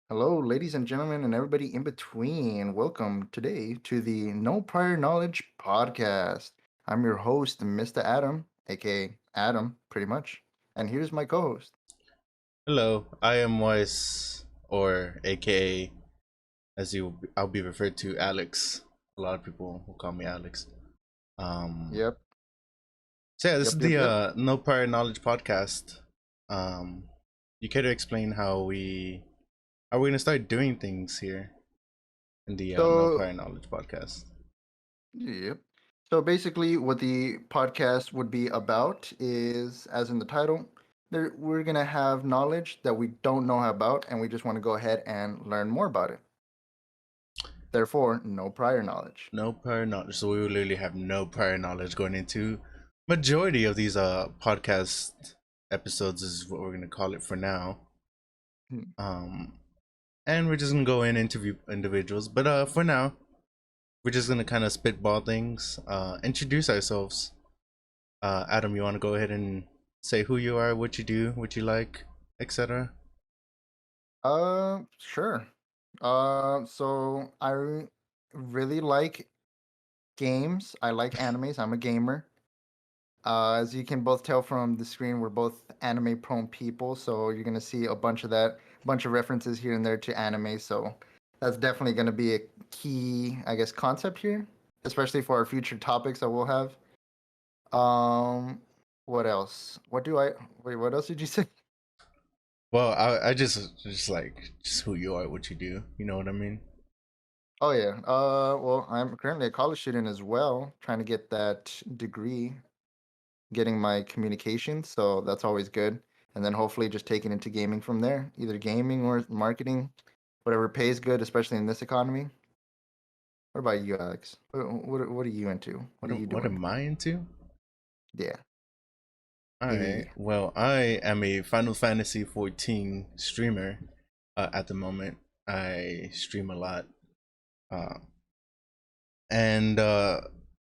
Hello, ladies and gentlemen, and everybody in between. Welcome today to the No Prior Knowledge podcast. I'm your host, Mr. Adam, aka Adam, pretty much. And here's my co host. Hello, I am Weiss, or AKA, I'll be referred to Alex. A lot of people will call me Alex. Um, Yep, so yeah, this yep, is yep, the yep. No Prior Knowledge podcast. Um, you care to explain how we're gonna start doing things here in the No So, Prior Knowledge podcast? yep. So basically, what the podcast would be about is, as in the title, we're going to have knowledge that we don't know about, and we just want to go ahead and learn more about it. Therefore, no prior knowledge. No prior knowledge. So we will literally have no prior knowledge going into majority of these podcast episodes is what we're gonna call it for now. Hmm. Um, and we're just gonna go in interview individuals. But for now, we're just gonna kind of spitball things, introduce ourselves. Adam, you want to go ahead and say who you are, what you do, what you like, etc. Sure. So really like games. I like animes. I'm a gamer. As you can both tell from the screen, we're both anime prone people, so you're gonna see a bunch of that, bunch of references here and there to anime. So that's definitely gonna be a key, I guess, concept here, especially for our future topics that we'll have. Um, what else? Wait, what else did you say? Well, I just like just who you are, what you do. You know what I mean? Oh yeah. Well, I'm currently a college student as well, trying to get that degree, getting my communication, so that's always good. And then hopefully just taking into gaming from there, either gaming or marketing, whatever pays good, especially in this economy. What about you, Alex? What are you into? What are you What doing? am I into? Yeah. All right. Yeah. Well, I am a Final Fantasy 14 streamer. At the moment, I stream a lot. Uh, and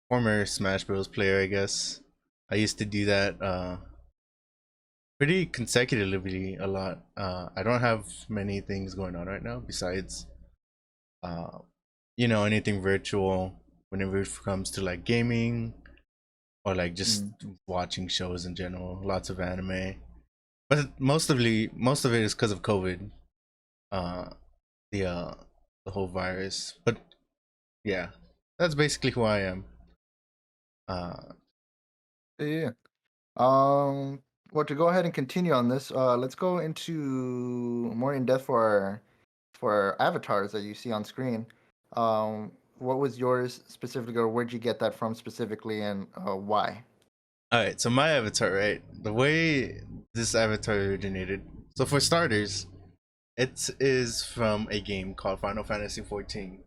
former Smash Bros. Player, I guess. I used to do that pretty consecutively a lot. I don't have many things going on right now besides, uh, anything virtual whenever it comes to like gaming or like just Mm. watching shows in general. Lots of anime, but most of it is because of COVID. Uh, the uh, the whole virus. But yeah, that's basically who I am. Uh, Yeah. Um, well, to go ahead and continue on this, let's go into more in depth for our avatars that you see on screen. What was yours specifically, or where'd you get that from specifically, and why? all right, so my avatar, right? The way this avatar originated. So for starters, it is from a game called Final Fantasy 14.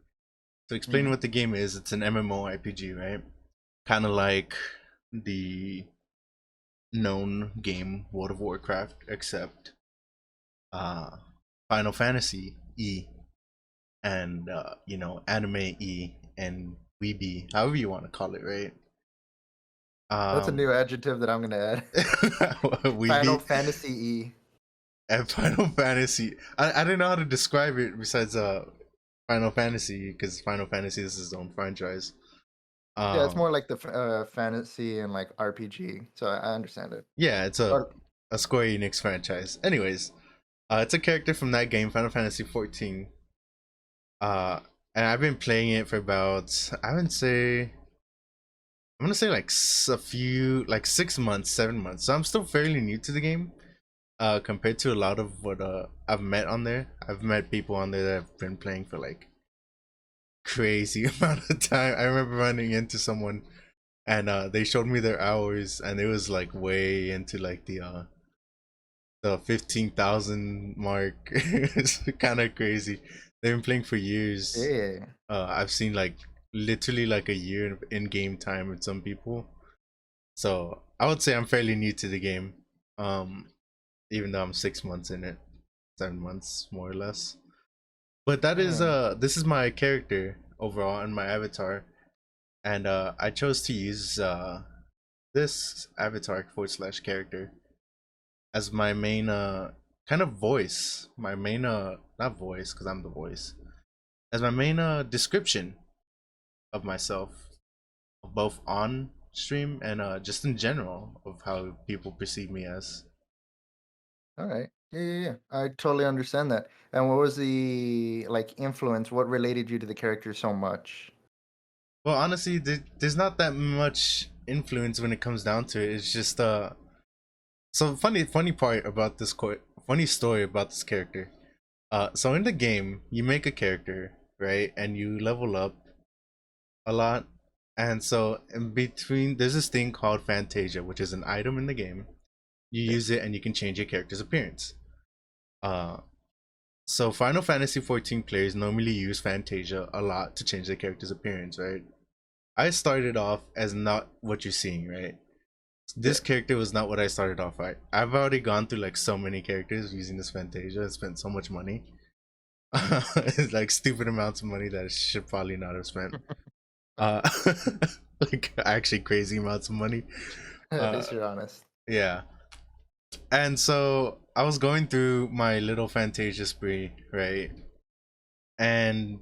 To explain Mm. what the game is, it's an MMORPG, right? Kind of like the known game World of Warcraft, except uh, Final Fantasy E and anime E and weeby, however you want to call it, right? That's a Um, new adjective that I'm gonna add. Final weeby Fantasy E. and Final Fantasy. I don't know how to describe it besides Final Fantasy because Final Fantasy is its own franchise. Yeah, it's Um, more like the fantasy and like RPG, so I understand it. yeah, it's But a Square Enix franchise. Anyways, it's a character from that game, Final Fantasy 14. Uh, and I've been playing it for about I'm gonna say like a few like 6 months, 7 months. So I'm still fairly new to the game. Compared to a lot of what I've met on there. I've met people on there that have been playing for like crazy amount of time. I remember running into someone and they showed me their hours and it was like way into like the 15,000 mark. It's kind of crazy. They've been playing for years. yeah, I've seen like literally like a year in game time with some people. So I would say I'm fairly new to the game. Um, even though I'm 6 months in it, 7 months more or less. But that is mm, this is my character overall and my avatar, and I chose to use this avatar / character as my main kind of voice, my main not voice because I'm the voice, as my main description of myself, both on stream and just in general of how people perceive me as. All right. Yeah, yeah, yeah. I totally understand that. And what was the like influence? What related you to the character so much? Well, honestly, there's not that much influence when it comes down to it. It's just so funny part about this funny story about this character. So in the game, you make a character, right, and you level up a lot. And so in between, there's this thing called Fantasia, which is an item in the game. You Yeah. use it and you can change your character's appearance. Uh, so Final Fantasy 14 players normally use Fantasia a lot to change their character's appearance, right? I started off as not what you're seeing, right? This Yeah. character was not what I started off at. I've already gone through like so many characters using this Fantasia. I spent so much money. It's like stupid amounts of money that I should probably not have spent. Uh, like actually crazy amounts of money. At Uh, least you're honest. yeah. And so I was going through my little Fantasia spree, right? And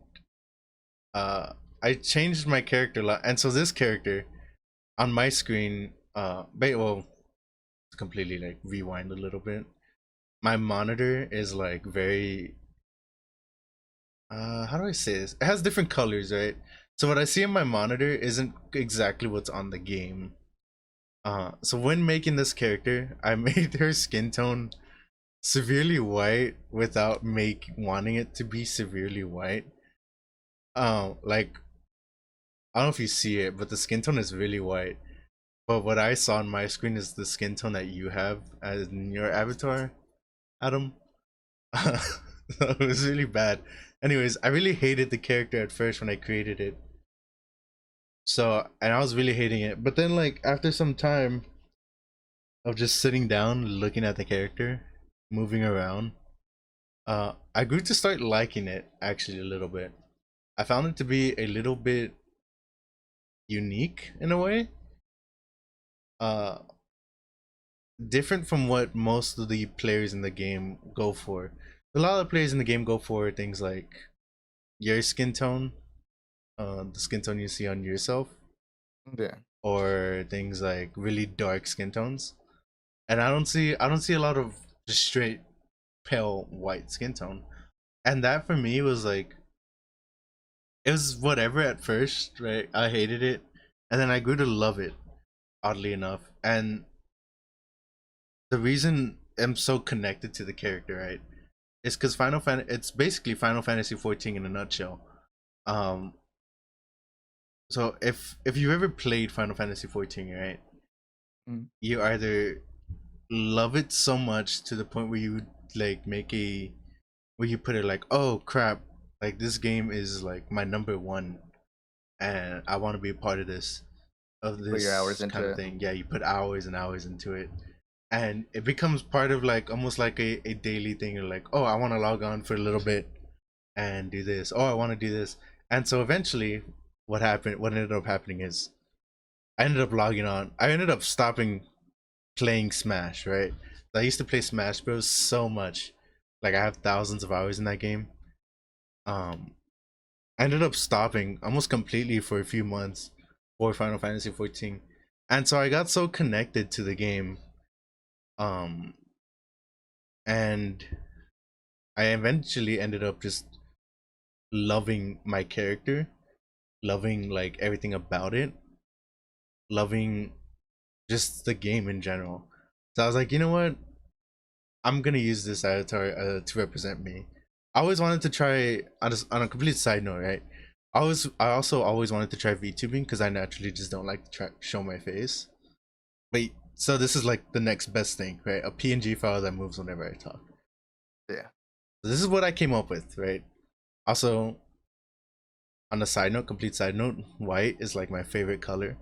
uh, I changed my character a lot. And so this character on my screen, well, completely like rewind a little bit. My monitor is like very how do I say this? It has different colors, right? So what I see on my monitor isn't exactly what's on the game. So when making this character, I made her skin tone severely white without wanting it to be severely white. Like I don't know if you see it, but the skin tone is really white. But what I saw on my screen is the skin tone that you have as in your avatar, Adam. So it was really bad. Anyways, I really hated the character at first when I created it. So, and I was really hating it. But then, like, after some time of just sitting down, looking at the character, moving around, I grew to start liking it actually a little bit. I found it to be a little bit unique in a way. Uh, Different from what most of the players in the game go for. A lot of players in the game go for things like your skin tone, the skin tone you see on yourself, Yeah. or things like really dark skin tones. And I don't see a lot of just straight pale white skin tone. And that for me was like it was whatever at first, right? I hated it, and then I grew to love it, oddly enough. And the reason I'm so connected to the character, right, is because it's basically Final Fantasy 14 in a nutshell. Um, so if you've ever played Final Fantasy 14, right, Mm. you either love it so much to the point where you like make a where you put it like, oh crap, like this game is like my number one, and I want to be a part of Put your hours this into kind of it. thing. Yeah, you put hours and hours into it, and it becomes part of like almost like a daily thing. You're like, oh, I want to log on for a little bit and do this. Oh, I want to do this. And so eventually, what ended up happening is I ended up logging on. I ended up stopping playing Smash, right? I used to play Smash Bros so much. Like I have thousands of hours in that game. Um, I ended up stopping almost completely for a few months for Final Fantasy 14. And so I got so connected to the game. Um, and I eventually ended up just loving my character, loving like everything about it, loving just the game in general. So I was like, you know what? I'm gonna use this avatar to represent me. I always wanted to try on a complete side note, right? I also always wanted to try VTubing because I naturally just don't like to show my face. But so this is like the next best thing, right? A PNG file that moves whenever I talk. Yeah. So this is what I came up with, right? Also, on a side note, complete side note, white is like my favorite color.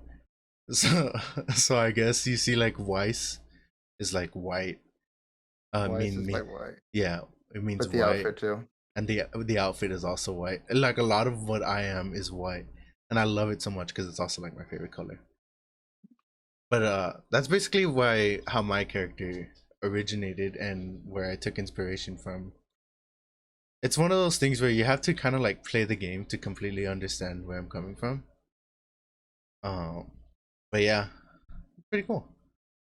So so I guess you see like Weiss is like white. Why is Mean this me, like white? yeah, it means With the white. outfit too. And the outfit is also white. Like a lot of what I am is white, and I love it so much because it's also like my favorite color. But that's basically why how my character originated and where I took inspiration from. It's one of those things where you have to kind of like play the game to completely understand where I'm coming from. Um, but yeah, pretty cool.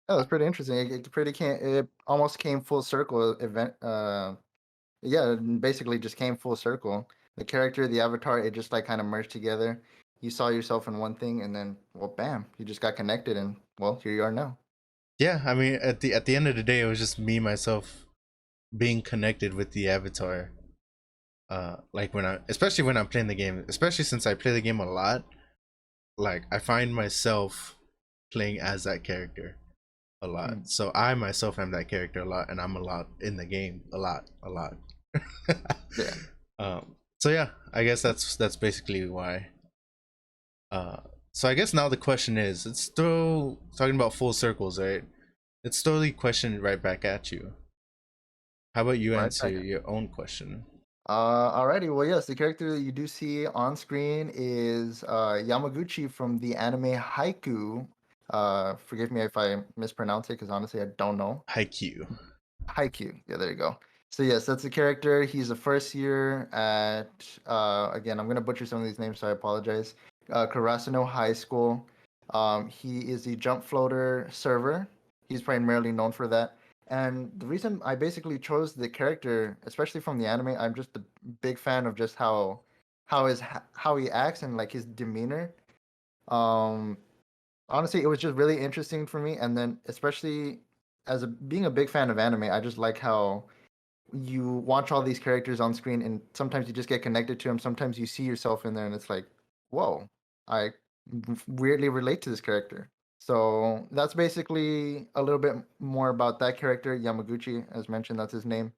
That was pretty interesting. It almost came full circle event. Yeah, it basically just came full circle. The character, the avatar, it just like kind of merged together. You saw yourself in one thing, and then well, bam, you just got connected, and well, here you are now. Yeah, I mean, at the end of the day, it was just me myself being connected with the avatar. Like when I, especially when I'm playing the game, especially since I play the game a lot, like I find myself playing as that character a lot. Mm. So I myself am that character a lot, and I'm a lot in the game, a lot. Yeah. So yeah, I guess that's basically why. Uh, so I guess now the question is, it's still talking about full circles, right? Let's throw the question right back at you. How about you Right answer back. your own question? Alrighty. Well, yes, the character that you do see on screen is Yamaguchi from the anime Haiku. Forgive me if I mispronounce it, because honestly, I don't know. Haikyuu. Haikyuu. Yeah, there you go. So yes, that's the character. He's a first year at again, I'm gonna butcher some of these names, so I apologize. Karasuno High School. He is the jump floater server. He's primarily known for that. And the reason I basically chose the character, especially from the anime, I'm just a big fan of just how he acts and like his demeanor. Um, Honestly, it was just really interesting for me, and then especially as a being a big fan of anime, I just like how you watch all these characters on screen, and sometimes you just get connected to them. Sometimes you see yourself in there, and it's like, whoa, I weirdly relate to this character. So that's basically a little bit more about that character, Yamaguchi, as mentioned. That's his name.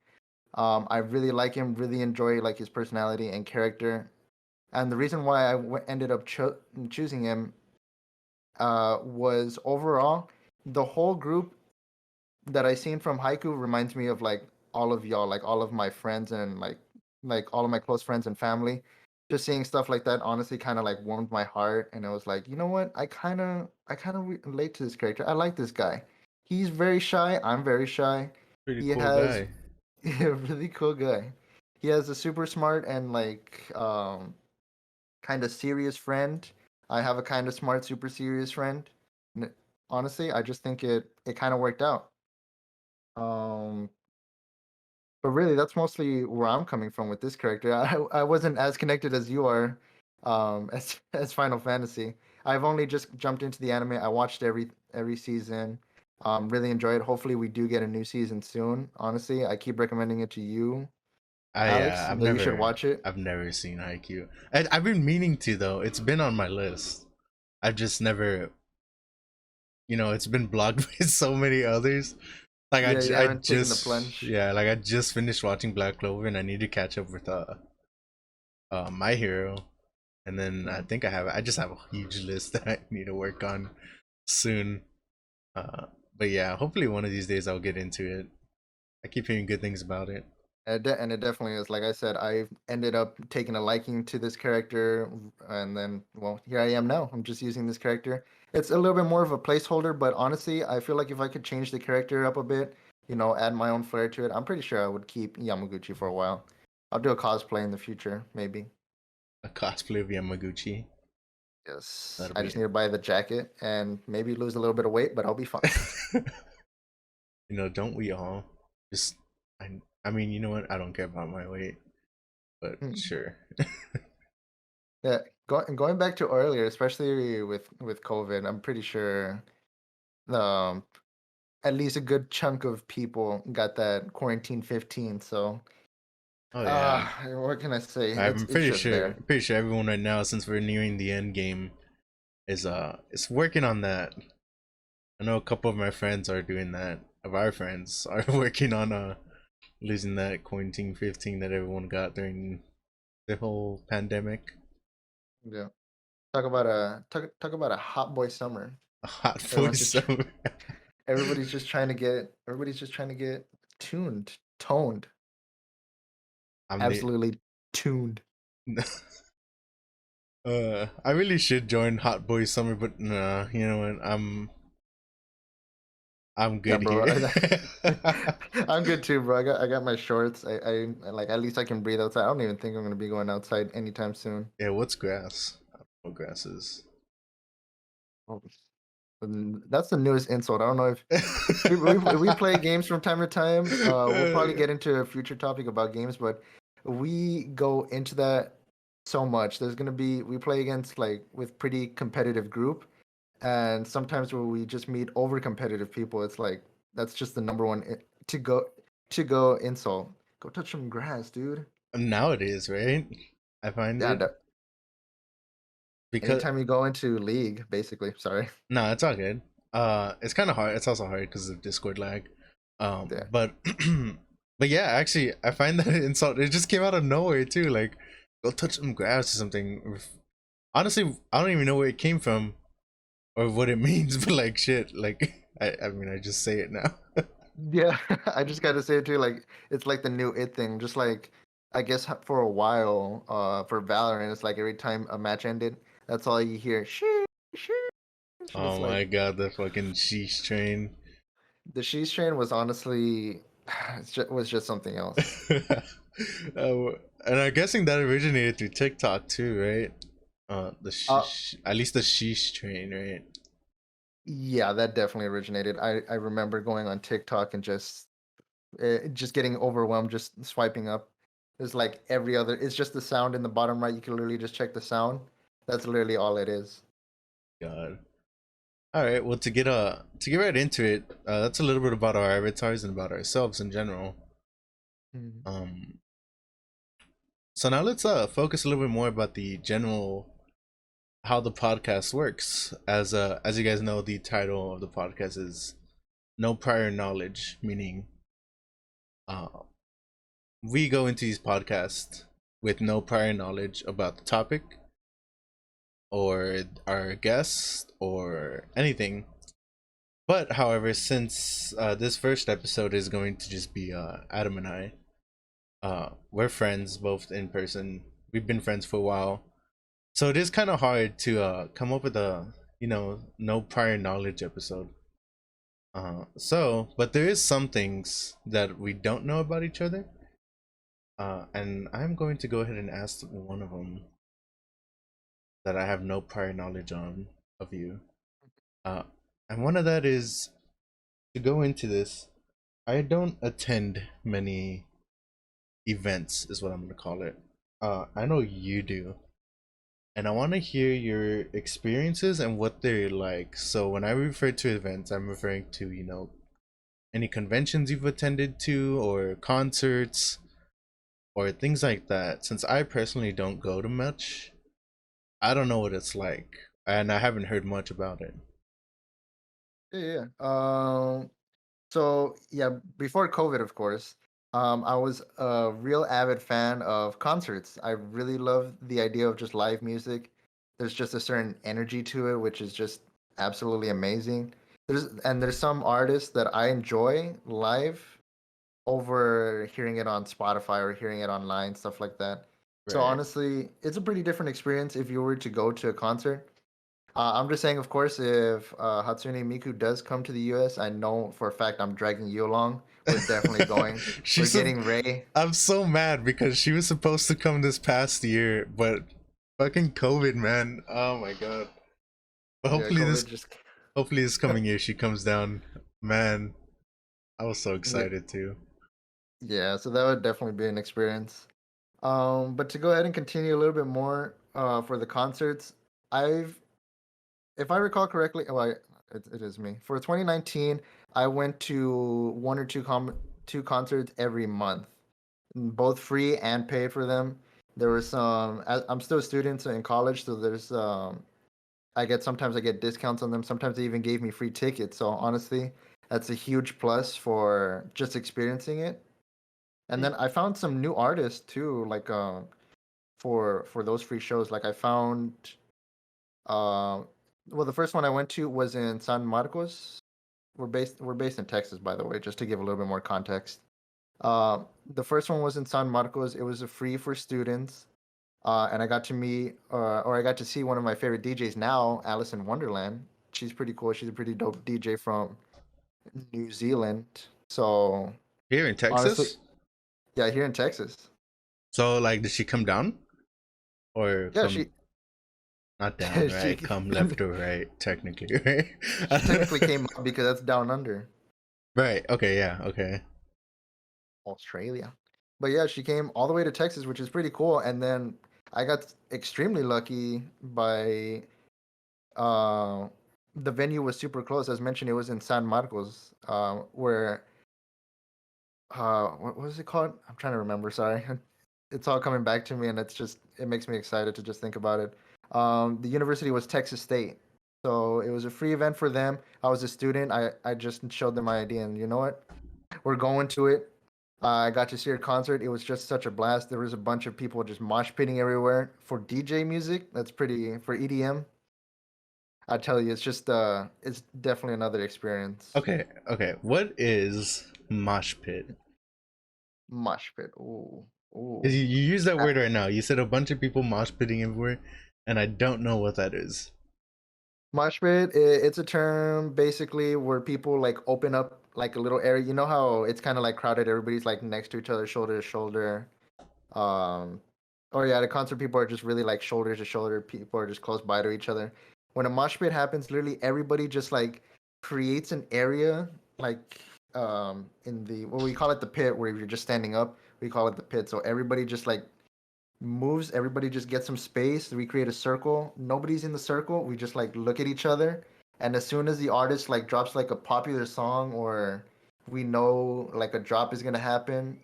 I really like him. Really enjoy like his personality and character. And the reason why ended up choosing him was overall the whole group that I seen from Haiku reminds me of like all of y'all, like all of my friends and like all of my close friends and family. Just seeing stuff like that honestly kind of like warmed my heart, and it was like, you know what? I kind of relate to this character. I like this guy. He's very shy. I'm very shy. Pretty He cool has guy. a really cool guy. He has a super smart and like kind of serious friend. I have a kind of smart, super serious friend. Honestly, I just think it kind of worked out. Um, but really, that's mostly where I'm coming from with this character. I wasn't as connected as you are, as Final Fantasy. I've only just jumped into the anime. I watched every season. Really enjoy it. Hopefully, we do get a new season soon. Honestly, I keep recommending it to you, Alex, I've that you should watch it. never seen Haikyuu. I've been meaning to though. It's been on my list. I've just never, it's been blocked by so many others. Like Yeah, you I haven't taken the just, plunge. yeah, like I just finished watching Black Clover and I need to catch up with My Hero, and then I Mm. think I just have a huge list that I need to work on soon. Uh, but yeah, hopefully one of these days I'll get into it. I keep hearing good things about it. And it definitely is. Like I said, I ended up taking a liking to this character, and then, well, here I am now. I'm just using this character. It's a little bit more of a placeholder, but honestly, I feel like if I could change the character up a bit, add my own flair to it, I'm pretty sure I would keep Yamaguchi for a while. I'll do a cosplay in the future, maybe. A cosplay of Yamaguchi. Yes. That'll I be just need to buy the jacket and maybe lose a little bit of weight, but I'll be fine. don't we all? Just I mean, you know what? I don't care about my weight, but Mm. sure. Yeah, going back to earlier, especially with COVID, I'm pretty sure um at least a good chunk of people got that quarantine 15. So, Oh yeah. what can I say? I'm It's just there. pretty sure everyone right now, since we're nearing the end game, is working on that. I know a couple of my friends are doing that. Of our friends are working on losing that quarantine 15 that everyone got during the whole pandemic. Yeah. Talk about a hot boy summer. A hot Everyone's voice just tr- summer. everybody's just trying to get toned, I'm the absolutely tuned. I really should join Hot Boy Summer, but nah, you know what? I'm Yeah, good bro. here. I'm good too, bro. I got my shorts. Like at least I can breathe outside. I don't even think I'm gonna be going outside anytime soon. Yeah, what's grass? I don't know what grass is. Oh, that's the newest insult. I don't know if we play games from time to time. We'll probably get into a future topic about games, but we go into that so much. There's gonna be we play against like with pretty competitive group, and sometimes where we just meet over competitive people, it's like that's just the number one to go insult. Go touch some grass, dude. Nowadays, right? I find Yeah, it because anytime you go into league, basically. Sorry. no, it's all good. It's kind of hard. It's also hard because of Discord lag. Yeah. But but yeah, actually, I find that insult. It just came out of nowhere too. Like, go touch some grass or something. Honestly, I don't even know where it came from or what it means. But like, shit. Like, I mean, I just say it now. Yeah, I just gotta say it too. Like it's like the new it thing. Just like I guess for a while, for Valorant, it's like every time a match ended, that's all you hear. Sheesh, sheesh. And it's Oh like my god, the fucking sheesh train. the sheesh train was honestly, was just something else. Oh, and I'm guessing that originated through TikTok too, right? Uh, At least the sheesh train, right? yeah, that definitely originated. I remember going on TikTok and just getting overwhelmed, just swiping up. There's like every other. It's just the sound in the bottom right. You can literally just check the sound. That's literally all it is. God. All right. Well, to get right into it, that's a little bit about our avatars and about ourselves in general. Mhm. Um. So now let's focus a little bit more about the general how the podcast works. As you guys know, the title of the podcast is "No Prior Knowledge," meaning uh we go into these podcasts with no prior knowledge about the topic or our guests or anything. But however, since this first episode is going to just be Adam and I, we're friends both in person. We've been friends for a while, so it is kind of hard to come up with a no prior knowledge episode. But there is some things that we don't know about each other, and I'm going to go ahead and ask one of them that I have no prior knowledge on of you. Uh, and one of that is to go into this. I don't attend many events, is what I'm gonna call it. I know you do, and I want to hear your experiences and what they're like. So when I refer to events, I'm referring to any conventions you've attended to or concerts or things like that. Since I personally don't go to much, I don't know what it's like, and I haven't heard much about it. Yeah, yeah. So yeah, before COVID, of course, I was a real avid fan of concerts. I really love the idea of just live music. There's just a certain energy to it, which is just absolutely amazing. There's some artists that I enjoy live over hearing it on Spotify or hearing it online, stuff like that. So Right. honestly, it's a pretty different experience if you were to go to a concert. I'm just saying, of course, if Hatsune Miku does come to the US, I know for a fact I'm dragging you along. We're definitely going. We're She's a. getting Ray. I'm so mad because she was supposed to come this past year, but fucking COVID, man. Oh my god. But Yeah, COVID just. hopefully this coming year she comes down. Man, I was so Yeah, excited too. yeah, so that would definitely be an experience. But to go ahead and continue a little bit more for the concerts, I've, if I recall correctly, it is me. For 2019, I went to one or two concerts every month, both free and paid for them. There was some. I'm still a student so in college, so there's sometimes I get discounts on them. Sometimes they even gave me free tickets. So honestly, that's a huge plus for just experiencing it. And then I found some new artists too, like for those free shows. Like I found uh well the first one I went to was in San Marcos. We're based in Texas, by the way, just to give a little bit more context. The first one was in San Marcos. It was a free for students. And I got to meet, or I got to see one of my favorite DJs now, Alice in Wonderland. She's pretty cool. She's a pretty dope DJ from New Zealand. So Here in honestly, Texas. yeah, here in Texas. So like, did she come down or Yeah, come she not down? she Right, come left or right, technically, right? she technically came up because that's down under Right. Okay. Yeah. Okay. Australia. But yeah, she came all the way to Texas, which is pretty cool. And then I got extremely lucky by uh the venue was super close. As mentioned, it was in San Marcos, where what was it called? I'm trying to remember. Sorry, it's all coming back to me, and it makes me excited to just think about it. The university was Texas State, so it was a free event for them. I was a student. I just showed them my ID, and you know what? We're going to it. I got to see her concert. It was just such a blast. There was a bunch of people just mosh pitting everywhere for DJ music. That's pretty for EDM. I tell you, it's definitely another experience. Okay. Okay. What is mosh pit? Mosh pit. Ooh, 'Cause ooh. you use that Uh, word right now. You said a bunch of people mosh pitting everywhere, and I don't know what that is. Mosh pit, it's a term basically where people like open up like a little area. You know how it's kind of like crowded. Everybody's like next to each other, shoulder to shoulder. Um, or yeah, at a concert, people are just really like shoulder to shoulder. People are just close by to each other. When a mosh pit happens, literally everybody just like creates an area like in the what we call it the pit, where if you're just standing up, we call it the pit. So everybody just like moves. Everybody just gets some space. We create a circle. Nobody's in the circle. We just like look at each other. And as soon as the artist like drops like a popular song or we know like a drop is gonna happen,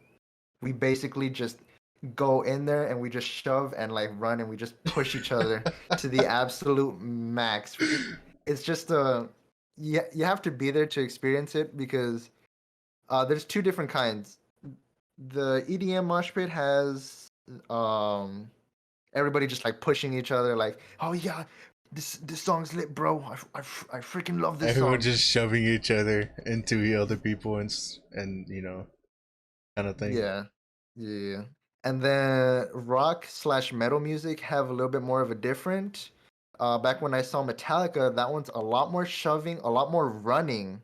we basically just go in there and we just shove and like run and we just push each other to the absolute max. It's just you have to be there to experience it because there's two different kinds. The EDM mosh pit has um everybody just like pushing each other like, oh yeah, this song's lit, bro. I freaking love this Everyone song. just shoving each other into the other people and kind of thing. Yeah, yeah. And then rock slash metal music have a little bit more of a different. Back when I saw Metallica, that one's a lot more shoving, a lot more running.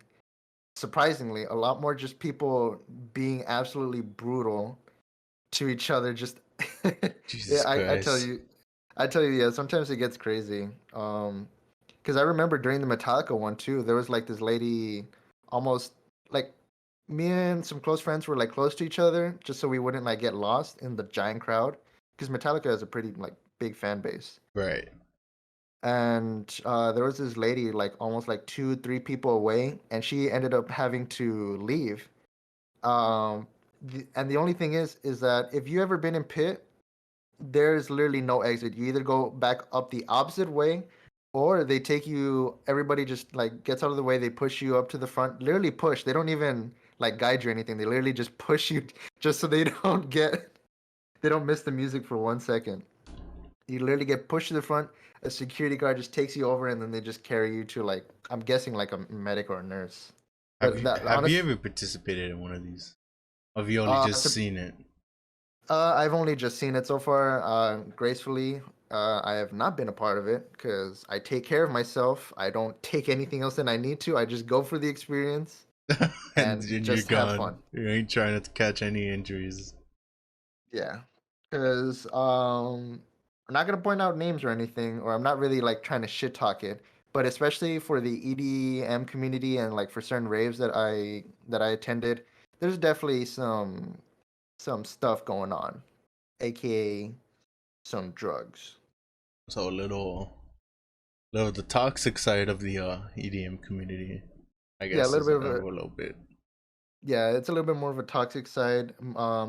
Surprisingly, a lot more just people being absolutely brutal to each other. Just yeah, Jesus I tell Christ. you, yeah. Sometimes it gets crazy. Because I remember during the Metallica one too, there was like this lady, almost like me and some close friends were like close to each other, just so we wouldn't like get lost in the giant crowd. Because Metallica has a pretty like big fan base, Right. and there was this lady like almost like two, three people away, and she ended up having to leave. Um, and the only thing is that if you ever been in pit, there's literally no exit. You either go back up the opposite way, or they take you. Everybody just like gets out of the way. They push you up to the front. Literally push. They don't even like guide you or anything. They literally just push you just so they don't they don't miss the music for 1 second. You literally get pushed to the front. A security guard just takes you over, and then they just carry you to like I'm guessing like a medic or a nurse. Have But you that have you honest, ever participated in one of these? Or have you only just to seen it? I've only just seen it so far. Gracefully, I have not been a part of it because I take care of myself. I don't take anything else than I need to. I just go for the experience and and you're just have gone. fun. You ain't trying not to catch any injuries. Yeah, because I'm not gonna point out names or anything, or I'm not really like trying to shit talk it. But especially for the EDM community and like for certain raves that I attended, there's definitely some stuff going on, aka some drugs. So a little the toxic side of the EDM community, I Yeah, a guess, little is bit a of a little bit. yeah, it's a little bit more of a toxic side.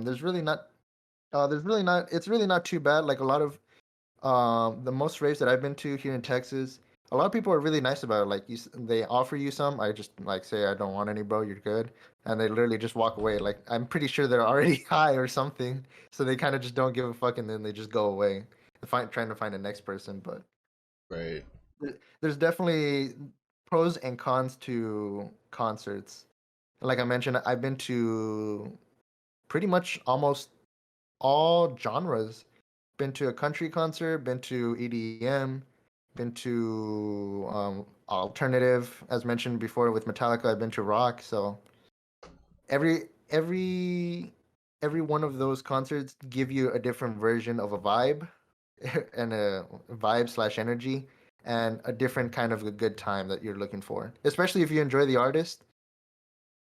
There's really not it's really not too bad. Like a lot of the most raves that I've been to here in Texas, a lot of people are really nice about it. Like they offer you some, I just like say I don't want any, bro. You're good, and they literally just walk away. Like I'm pretty sure they're already high or something, so they kind of just don't give a fuck, and then they just go away, trying to find the next person. But Right. there's definitely pros and cons to concerts. Like I mentioned, I've been to pretty much almost all genres. Been to a country concert, been to EDM, been to alternative, as mentioned before with Metallica. I've been to rock, so every every every one of those concerts give you a different version of a vibe and a vibe slash energy and a different kind of a good time that you're looking for. Especially if you enjoy the artist,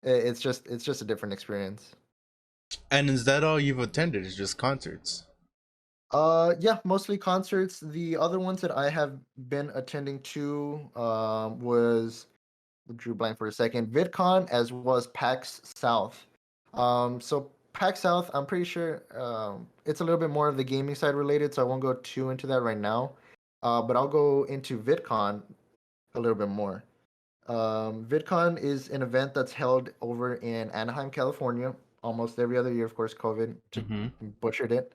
it's just a different experience. And is that all you've attended? Is just concerts? Yeah, mostly concerts. The other ones that I have been attending to was drew blank for a second. VidCon as well as PAX South. So PAX South, I'm pretty sure it's a little bit more of the gaming side related, so I won't go too into that right now. But I'll go into VidCon a little bit more. VidCon is an event that's held over in Anaheim, California, almost every other year. Of course, COVID just Mm-hmm. butchered it.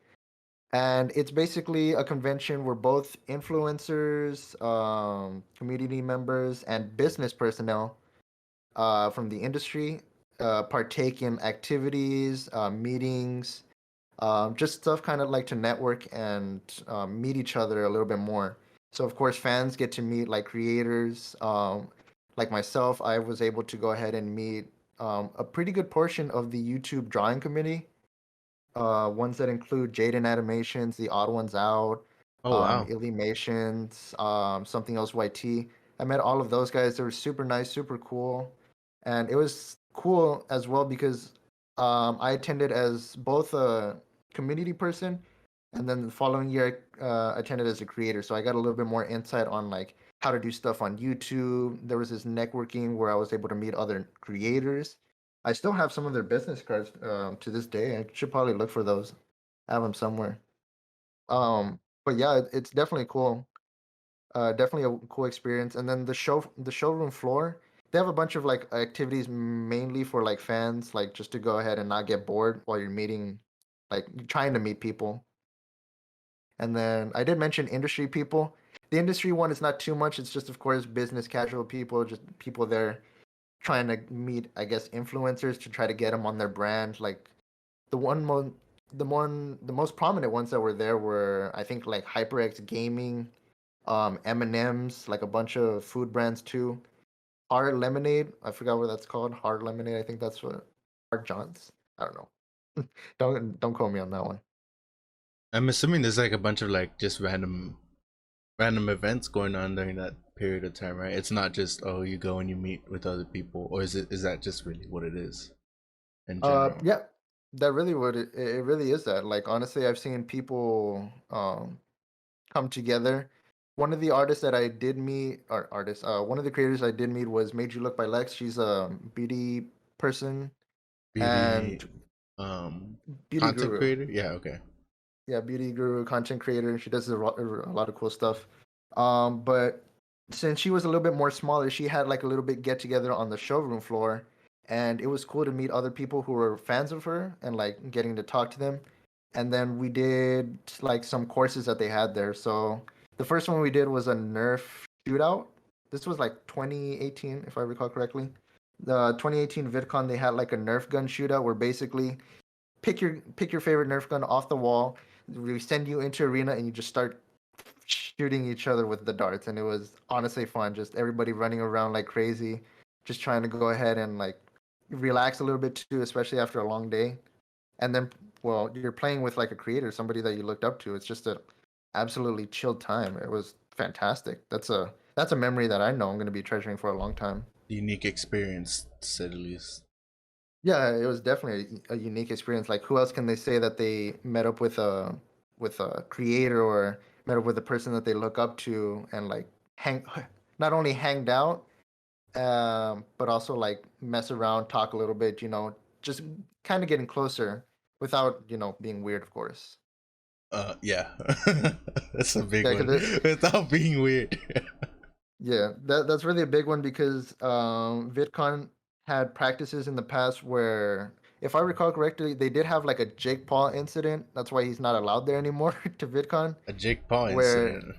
And it's basically a convention where both influencers, community members, and business personnel from the industry partake in activities, meetings, just stuff kind of like to network and meet each other a little bit more. So of course, fans get to meet like creators. Like myself, I was able to go ahead and meet a pretty good portion of the YouTube drawing committee. Ones that include Jaden Animations, The Odd Ones Out, Oh wow. Illuminations, something else YT. I met all of those guys. They were super nice, super cool, and it was cool as well because I attended as both a community person, and then the following year I attended as a creator. So I got a little bit more insight on like how to do stuff on YouTube. There was this networking where I was able to meet other creators. I still have some of their business cards to this day. I should probably look for those. I have them somewhere. But yeah, it's definitely cool. Definitely a cool experience. And then the showroom floor, they have a bunch of like activities mainly for like fans, like just to go ahead and not get bored while you're meeting, like trying to meet people. And then I did mention industry people. The industry one is not too much. It's just, of course, business casual people, just people there trying to meet, I guess, influencers to try to get them on their brand. Like the one mo the most prominent ones that were there were I think like HyperX Gaming, M&M's, like a bunch of food brands too. Hard Lemonade, I forgot what that's called. Hard Lemonade, I think that's what Hard Johns. I don't know. Don't quote me on that one. I'm assuming there's like a bunch of like just random events going on during that period of time, right? It's not just oh you go and you meet with other people, or is that just really what it is in general? Yeah, that really would it really is that. Like honestly, I've seen people come together. One of the artists that I did meet, or artists, one of the creators I did meet was Made You Look by Lex. She's a beauty person Beauty, and um, beauty content guru. creator. Yeah, okay. Yeah, beauty guru, content creator. She does a lot of cool stuff. But since she was a little bit more smaller, she had like a little bit get together on the showroom floor, and it was cool to meet other people who were fans of her and like getting to talk to them. And then we did like some courses that they had there. So the first one we did was a Nerf shootout. This was like 2018, if I recall correctly. The 2018 VidCon, they had like a Nerf gun shootout where basically pick your favorite Nerf gun off the wall. We send you into arena and you just start shooting each other with the darts, and it was honestly fun. Just everybody running around like crazy, just trying to go ahead and like relax a little bit too, especially after a long day. And then, well, you're playing with like a creator, somebody that you looked up to. It's just a absolutely chilled time. It was fantastic. That's a memory that I know I'm going to be treasuring for a long time. Unique experience, to say the least. Yeah, it was definitely a unique experience. Like, who else can they say that they met up with a creator or met up with a person that they look up to and like hang, not only hanged out, but also like mess around, talk a little bit. Just kind of getting closer without being weird, of course. Yeah, that's a big Yeah, one. because Without being weird. yeah, that's really a big one because VidCon had practices in the past where, if I recall correctly, they did have like a Jake Paul incident. That's why he's not allowed there anymore to VidCon. A Jake Paul Where, incident.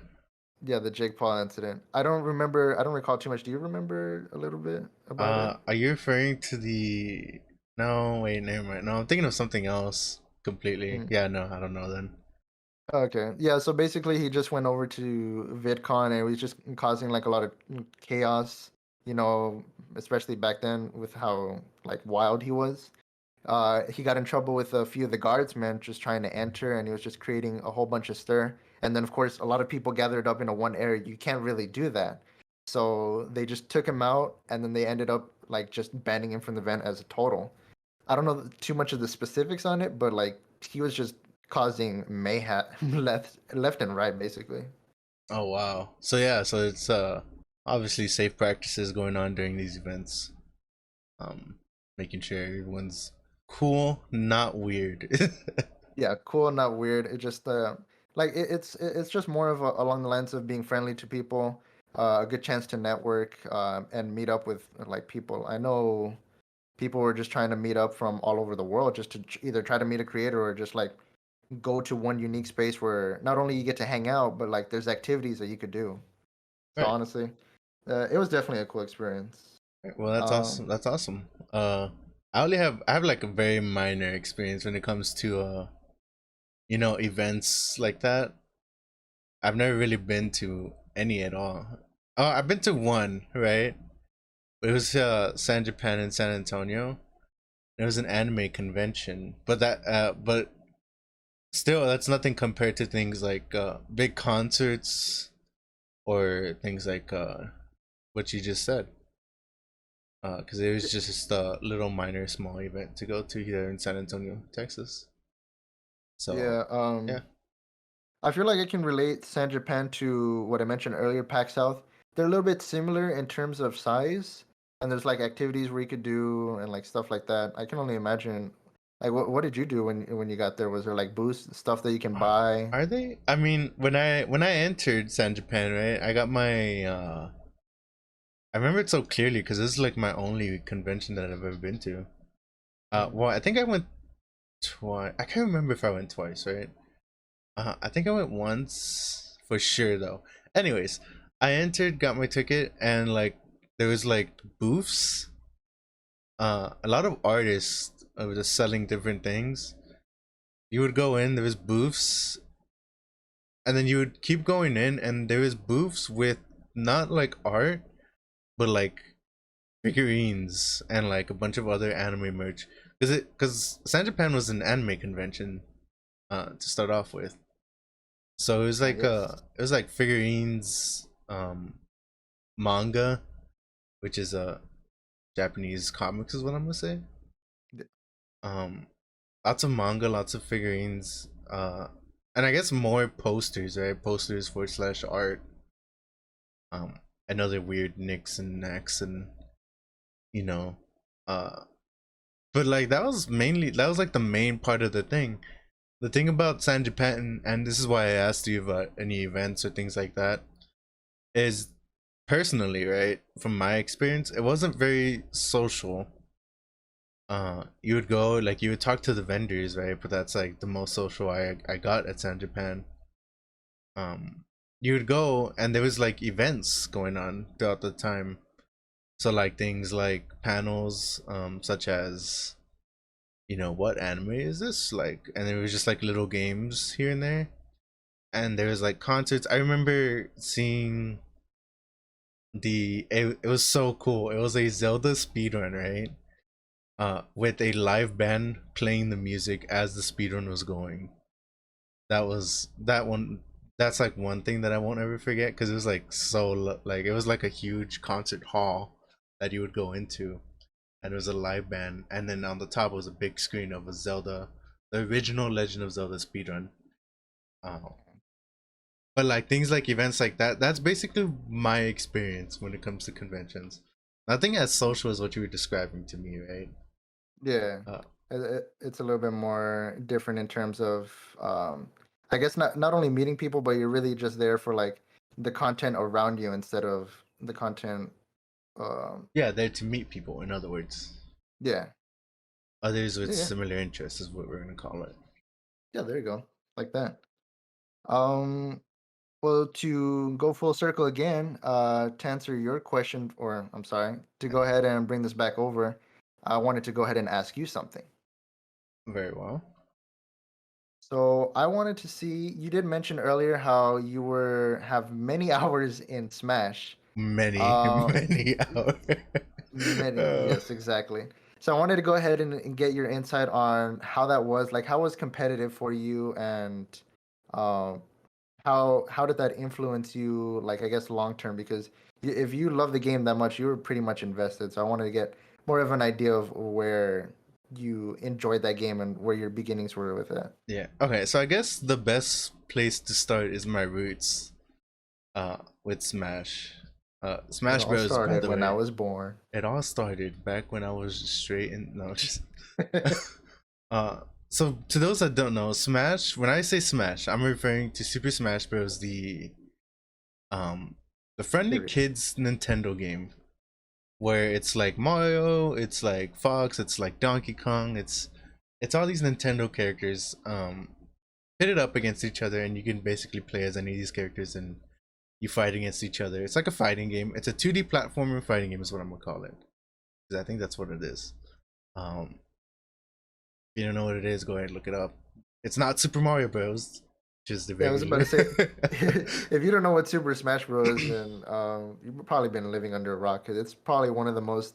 yeah, the Jake Paul incident. I don't remember. I don't recall too much. Do you remember a little bit about it? Are you referring to the? No, wait, never mind. No, I'm thinking of something else completely. Mm. Yeah, no, I don't know then. Okay. Yeah, so basically he just went over to VidCon and it was just causing like a lot of chaos, you know, especially back then with how like wild he was. He got in trouble with a few of the guardsmen just trying to enter, and he was just creating a whole bunch of stir. And then, of course, a lot of people gathered up in a one area. You can't really do that. So they just took him out, and then they ended up like just banning him from the event as a total. I don't know too much of the specifics on it, but like he was just causing mayhem left and right, basically. Oh wow. So yeah, so it's obviously safe practices going on during these events. Um Making sure everyone's cool, not weird. Yeah, cool, not weird. It just like it's just more of along the lines of being friendly to people, a good chance to network and meet up with like people. I know people were just trying to meet up from all over the world just to either try to meet a creator or just like go to one unique space where not only you get to hang out, but like there's activities that you could do. So Right. honestly, it was definitely a cool experience. Right. Well, that's awesome. Um, That's awesome. I have like a very minor experience when it comes to events like that. I've never really been to any at all. Oh, I've been to one, right? It was San Japan in San Antonio. It was an anime convention, but still, that's nothing compared to things like big concerts or things like what you just said. Because it was just a little minor, small event to go to here in San Antonio, Texas. So, yeah, yeah, I feel like I can relate San Japan to what I mentioned earlier, Pac South. They're a little bit similar in terms of size, and there's like activities where you could do and like stuff like that. I can only imagine. Like, what did you do when you got there? Was there like booths, stuff that you can buy? are they? I mean, when I entered San Japan, right? I got my. I remember it so clearly because this is like my only convention that I've ever been to. Mhm. Well, I think I went twice. I can't remember if I went twice, right? I think I went once for sure though. Anyways, I entered, got my ticket, and like there was like booths. A lot of artists were just selling different things. You would go in, there was booths, and then you would keep going in, and there was booths with not like art, but like figurines and like a bunch of other anime merch. Because San Japan was an anime convention, to start off with. So I guess. it was like figurines, manga, which is Japanese comics is what I'm gonna say. th- Um Lots of manga, lots of figurines, and I guess more posters, right? Posters forward slash art, and other weird nicks and knacks and you know, uh but like that was like the main part of the thing. The thing about San Japan, and this is why I asked you about any events or things like that, is personally, right, from my experience, it wasn't very social. You would go, like, you would talk to the vendors, right, but that's like the most social I got at San Japan. um you would go and there was like events going on throughout the time, so like things like panels, such as, what anime is this, like, and there was just like little games here and there, and there was like concerts. I remember seeing it was so cool. It was a Zelda speedrun, right? With a live band playing the music as the speedrun was going. That one. That's like one thing that I won't ever forget because it was like like it was like a huge concert hall that you would go into, and it was a live band, and then on the top was a big screen of a Zelda, the original Legend of Zelda speedrun. Uh, but like things like events like that, that's basically my experience when it comes to conventions. Nothing as social as what you were describing to me, right? Yeah, Uh, it's a little bit more different in terms of, I guess not only meeting people, but you're really just there for like the content around you instead of the content. yeah, there to meet people. In other words, Yeah, others with yeah, similar interests is what we're gonna call it. yeah. There you go, like that. Um, well, to go full circle again, to answer your question, or I'm sorry, to go ahead and bring this back over, I wanted to go ahead and ask you something. Very well. So I wanted to see. You did mention earlier how you were have many hours in Smash. Many, Uh, many hours. Many, Uh, yes, exactly. So I wanted to go ahead and get your insight on how that was, like how was competitive for you, and um, how did that influence you, like I guess long term? Because if you love the game that much, you were pretty much invested. So I wanted to get more of an idea of where you enjoyed that game and where your beginnings were with it. yeah. Okay, so I guess the best place to start is my roots with Smash. It Smash all Bros, by started the when I way. was born. It all started back when I was straight in no just uh so to those that don't know, Smash, when I say Smash, I'm referring to Super Smash Bros, um the friendly Series. kids Nintendo game where it's like Mario, it's like Fox, it's like Donkey Kong, it's all these Nintendo characters pitted up against each other, and you can basically play as any of these characters and you fight against each other. It's like a fighting game. It's a 2D platformer fighting game is what I'm gonna call it. Because I think that's what it is. Um, if you don't know what it is, go ahead and look it up. It's not Super Mario Bros. Just the Yeah, I was about regular. to say, if you don't know what Super Smash Bros. is, then you've probably been living under a rock. 'Cause it's probably one of the most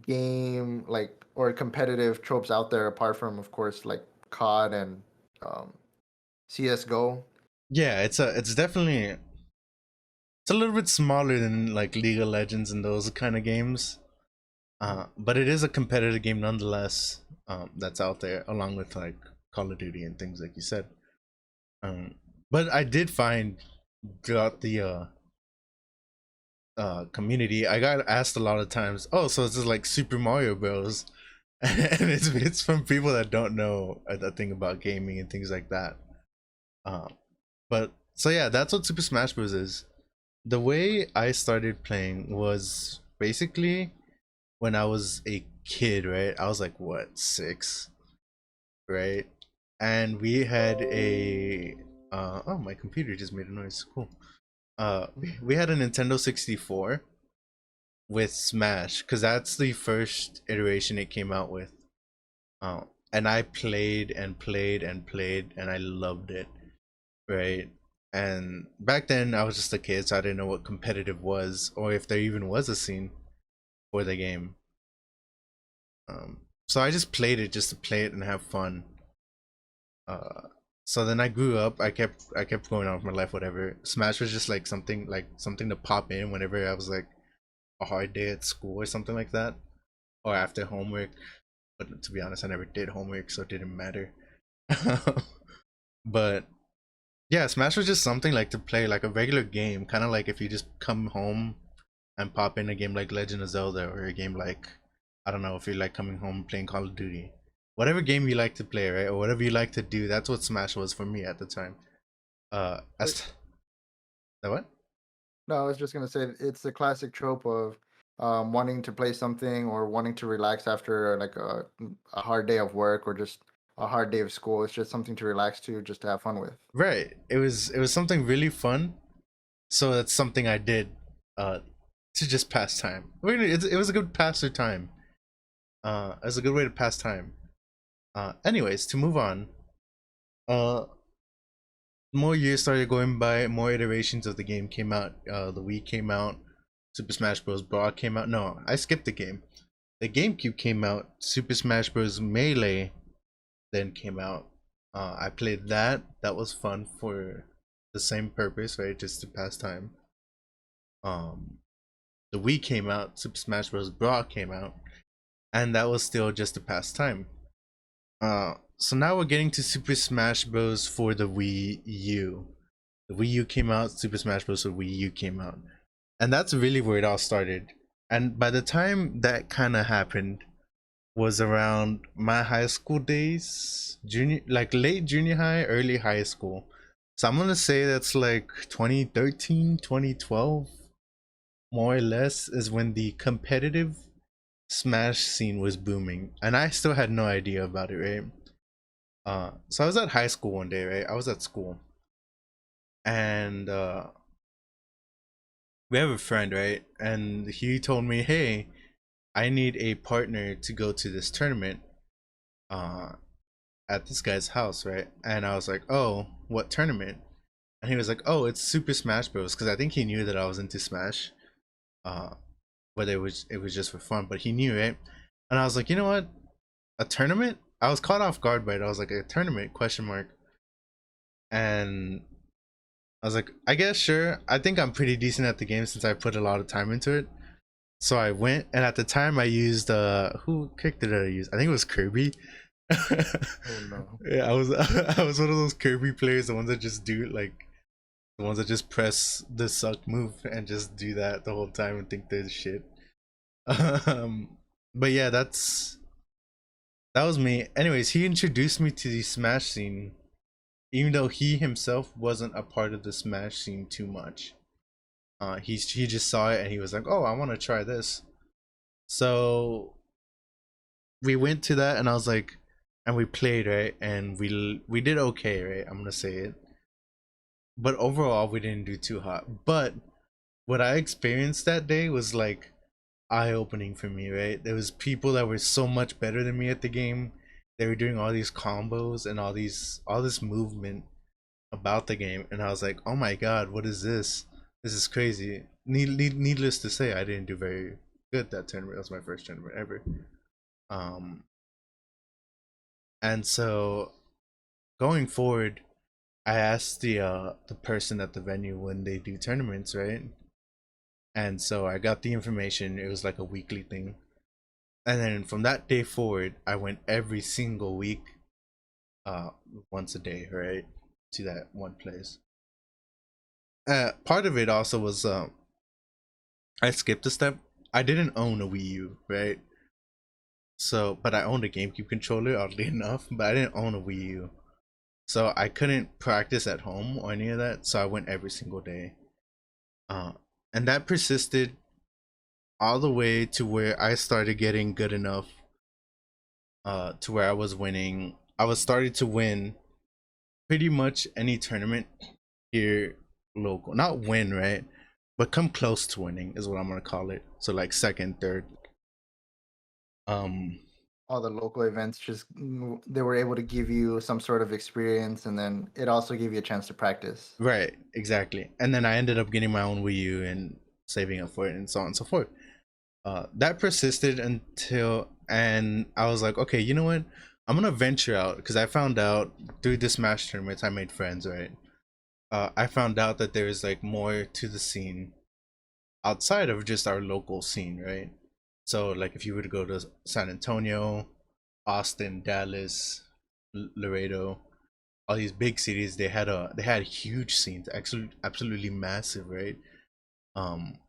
game like or competitive tropes out there, apart from, of course, like COD and um, CS:GO. Yeah, it's definitely it's a little bit smaller than like League of Legends and those kind of games. But it is a competitive game nonetheless. That's out there along with like Call of Duty and things like you said. Um, but I did find throughout the community, I got asked a lot of times, "Oh, so it's just like Super Mario Bros." And it's from people that don't know a thing about gaming and things like that. Um, but so yeah, that's what Super Smash Bros. Is. The way I started playing was basically when I was a kid, right? I was like what, 6, right? And we had a oh, my computer just made a noise. Cool. We had a Nintendo 64 with Smash because that's the first iteration it came out with. And I played and played and played and I loved it, right? And back then I was just a kid, so I didn't know what competitive was or if there even was a scene for the game. So I just played it just to play it and have fun. Uh, so then I grew up. I kept going on with my life, whatever. Smash was just like something to pop in whenever I was like a hard day at school or something like that, or after homework. But to be honest, I never did homework, so it didn't matter. But yeah, Smash was just something like to play like a regular game, kind of like if you just come home and pop in a game like Legend of Zelda or a game like I don't know if you're like coming home playing Call of Duty. Whatever game you like to play, right? Or whatever you like to do, that's what Smash was for me at the time. As the what? No, I was just gonna say it's the classic trope of wanting to play something or wanting to relax after like a hard day of work or just a hard day of school. It's just something to relax to, just to have fun with. Right. It was something really fun. So that's something I did uh to just pass time. It was a good pass of time. It's a good way to pass time. Anyways, to move on. Uh more years started going by, more iterations of the game came out. The Wii came out, Super Smash Bros. Brawl came out. No, I skipped the game. The GameCube came out, Super Smash Bros. Melee then came out. I played that. That was fun for the same purpose, right? Just to pass time. Um, the Wii came out, Super Smash Bros. Brawl came out, and that was still just to pass time. So now we're getting to Super Smash Bros. For the Wii U. The Wii U came out, Super Smash Bros. For Wii U came out, and that's really where it all started. And by the time that kind of happened, was around my high school days, junior, like late junior high, early high school. So I'm gonna say that's like 2013, 2012, more or less, is when the competitive Smash scene was booming, and I still had no idea about it, right? So I was at high school one day, right? I was at school, and we have a friend, right? And he told me, "Hey, I need a partner to go to this tournament. Uh, at this guy's house, right? And I was like, "Oh, what tournament?" And he was like, "Oh, it's Super Smash Bros." Because I think he knew that I was into Smash, uh, whether it was just for fun, but he knew, right? And I was like, you know what, a tournament? I was caught off guard by it. I was like, a tournament? Question mark. And I was like, I guess sure. I think I'm pretty decent at the game since I put a lot of time into it. So I went, and at the time I used who character did I use? I think it was Kirby. Oh no. Yeah, I was I was one of those Kirby players, the ones that just do like the ones that just press the suck move and just do that the whole time and think they're shit. Um, but yeah, that was me. Anyways, he introduced me to the Smash scene, even though he himself wasn't a part of the Smash scene too much. He just saw it and he was like, "Oh, I want to try this." So we went to that, and I was like, and we played, right, and we did okay, right. I'm gonna say it, but overall we didn't do too hot. But what I experienced that day was like eye-opening for me, right? There was people that were so much better than me at the game. They were doing all these combos and all this movement about the game, and I was like, oh my god, what is this? This is crazy. Needless to say, I didn't do very good that tournament. That was my first tournament ever. um and so going forward, I asked the person at the venue when they do tournaments, right? And so I got the information. It was like a weekly thing. And then from that day forward, I went every single week, uh, once a day, right, to that one place. Part of it also was I skipped a step. I didn't own a Wii U, right? So, but I owned a GameCube controller, oddly enough, but I didn't own a Wii U. So I couldn't practice at home or any of that. So I went every single day. Uh, and that persisted all the way to where I started getting good enough, to where I was winning. I was starting to win pretty much any tournament here local. Not win, right? But come close to winning is what I'm gonna call it. So like second, third. Um All the local events they were able to give you some sort of experience, and then it also gave you a chance to practice. right, exactly. And then I ended up getting my own Wii U and saving up for it and so on and so forth. That persisted until, and I was like, okay, you know what? I'm gonna venture out because I found out through this Smash tournaments I made friends, right? I found out that there's like more to the scene outside of just our local scene, right? So like if you were to go to San Antonio, Austin, Dallas, Laredo, all these big cities, they had huge scenes, actually absolutely massive, right? Um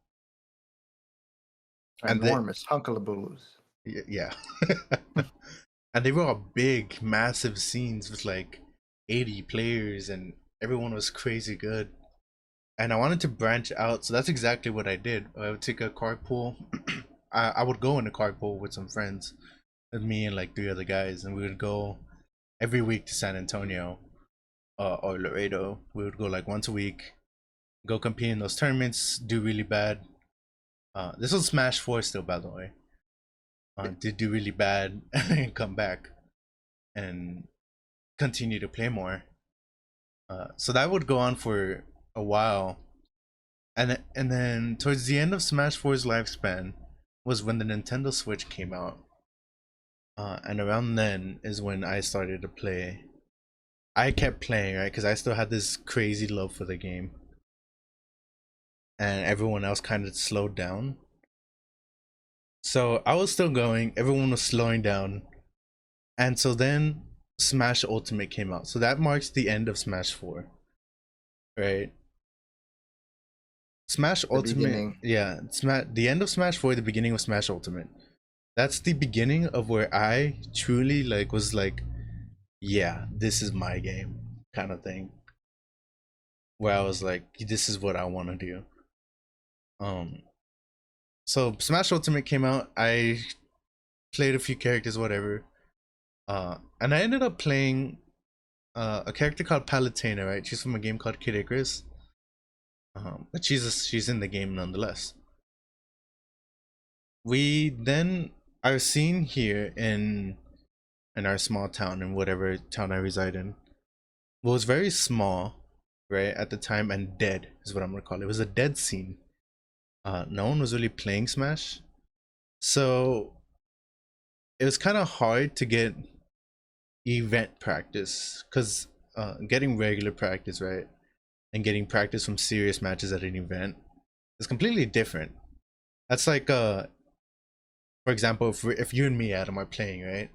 and they Enormous hunkalaboos. yeah. And they were all big, massive scenes with like 80 players and everyone was crazy good. And I wanted to branch out, so that's exactly what I did. I would take a carpool. I would go in a carpool with some friends, with me and like three other guys, and we would go every week to San Antonio, or Laredo. We would go like once a week, go compete in those tournaments, do really bad. This was Smash 4 still, by the way. Did do really bad and come back and continue to play more. So that would go on for a while, and then towards the end of Smash 4's lifespan was when the Nintendo Switch came out. And around then is when I started to play. I kept playing, right, because I still had this crazy love for the game, and everyone else kind of slowed down. So I was still going, everyone was slowing down, and so then Smash Ultimate came out. So that marks the end of Smash 4, right? Smash The Ultimate, beginning. yeah, the end of Smash 4, the beginning of Smash Ultimate. That's the beginning of where I truly like was like, yeah, this is my game kind of thing. Where I was like, this is what I want to do. Um, so Smash Ultimate came out. I played a few characters, whatever. And I ended up playing a character called Palutena, right? She's from a game called Kid Icarus. But she's in the game nonetheless. We then are seen here in in our small town, in whatever town I reside in, was very small, right, at the time, and dead is what I'm gonna call it. It was a dead scene. No one was really playing Smash, so it was kind of hard to get event practice, because getting regular practice, right, and getting practice from serious matches at an event is completely different. That's like, for example, if you and me, Adam, are playing, right,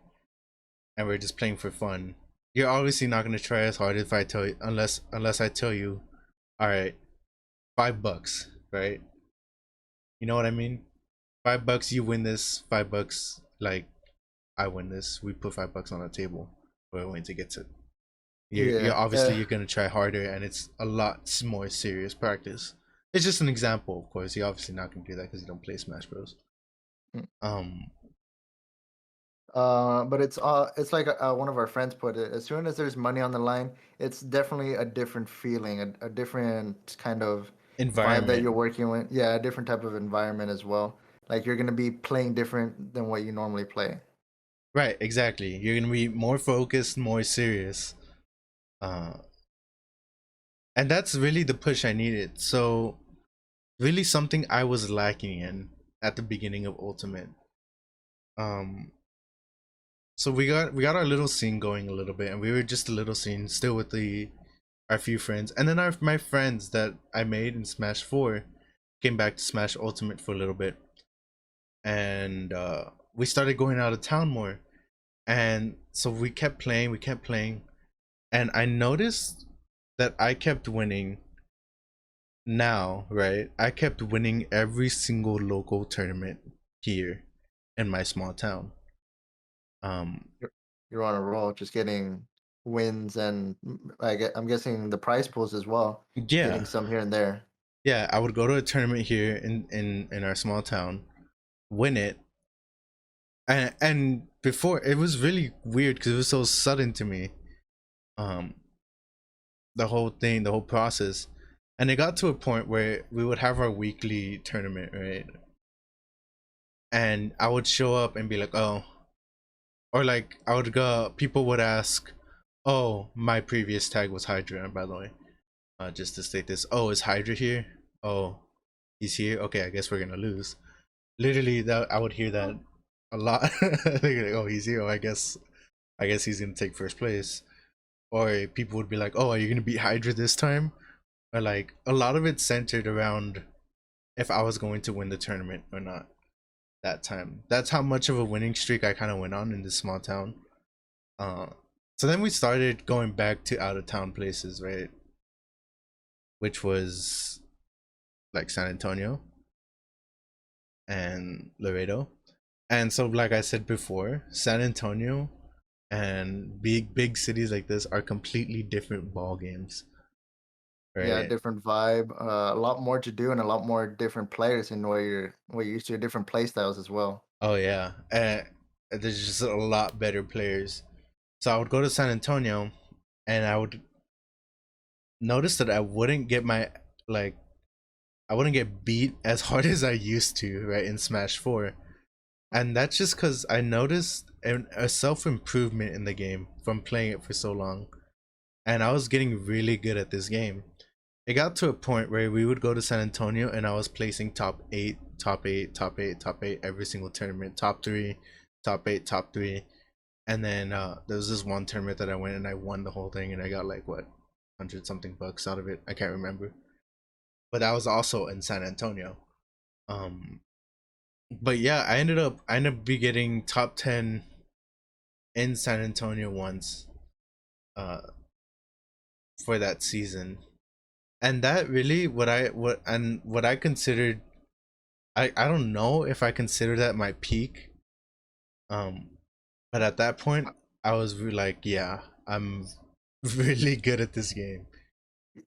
and we're just playing for fun, you're obviously not gonna try as hard if I tell you, unless I tell you, all right, $5, right? You know what I mean? $5, you win this. $5, like, I win this. We put $5 on the table. We're going to get to. You're Yeah. obviously you're gonna try harder, and it's a lot more serious practice. It's just an example, of course. You're obviously not gonna do that because you don't play Smash Bros. Mm. Um, But it's like one of our friends put it. As soon as there's money on the line, it's definitely a different feeling, a different kind of vibe that you're environment, working with. Yeah, a different type of environment as well. Like you're gonna be playing different than what you normally play. right? Exactly. You're gonna be more focused, more serious. Uh, and that's really the push I needed. So, really, something I was lacking in at the beginning of Ultimate. Um, so we got our little scene going a little bit, and we were just a little scene still with the our few friends, and then my friends that I made in Smash 4 came back to Smash Ultimate for a little bit, and we started going out of town more, and so we kept playing, and I noticed that I kept winning. Now, right, I kept winning every single local tournament here in my small town. Um, You're, you're on a roll, just getting wins and I'm guessing the prize pools as well, getting yeah, some here and there. yeah, I would go to a tournament here in our small town, win it, and before, it was really weird because it was so sudden to me. Um, the whole thing, the whole process, and it got to a point where we would have our weekly tournament, right? And I would show up and be like, oh, or like I would go. People would ask, oh, my previous tag was Hydra, by the way. Just to state this, oh, is Hydra here? Oh, he's here. Okay, I guess we're gonna lose. Literally, that I would hear that a lot. Like, oh, he's here. Oh, I guess he's gonna take first place. Or people would be like, oh, are you gonna beat Hydra this time? Or like a lot of it centered around if I was going to win the tournament or not that time. That's how much of a winning streak I kind of went on in this small town. Uh, so then we started going back to out of town places, right? Which was like San Antonio and Laredo. And so, like I said before, San Antonio and big cities like this are completely different ball games, Yeah, right? different vibe, a lot more to do, and a lot more different players in where you're used to, different play styles as well. Oh yeah, and there's just a lot better players. So I would go to San Antonio, and I would notice that I wouldn't get my like I wouldn't get beat as hard as I used to, right, in Smash 4. And that's just because I noticed a self improvement in the game from playing it for so long. And I was getting really good at this game. It got to a point where we would go to San Antonio and I was placing top 8, top 8, top 8, top 8 every single tournament, top 3, top 8, top 3. And then there was this one tournament that I went and I won the whole thing and I got like what, 100 something bucks out of it. I can't remember. But that was also in San Antonio. Um but yeah, I ended up be getting top 10 in San Antonio once uh for that season. And that really what I considered, I don't know if I consider that my peak. Um but at that point I was like, yeah, I'm really good at this game.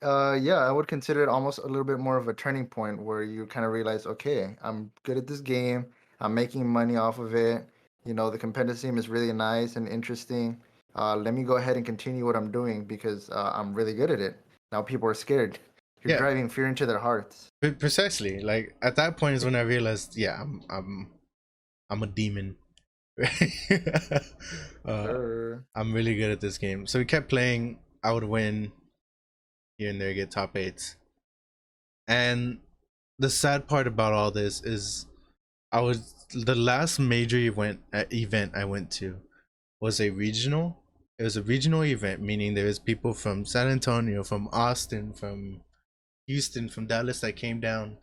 Yeah, I would consider it almost a little bit more of a turning point where you kind of realize, okay, I'm good at this game. I'm making money off of it. You know, the competitive scene is really nice and interesting. Let me go ahead and continue what I'm doing because I'm really good at it. Now people are scared. You're Yeah, driving fear into their hearts. precisely. Like at that point is when I realized, yeah, I'm a demon. uh, Sure. I'm really good at this game. So we kept playing. I would win here and there, get top eights. And the sad part about all this is, I was the last major event I went to was a regional. It was a regional event, meaning there was people from San Antonio, from Austin, from Houston, from Dallas that came down.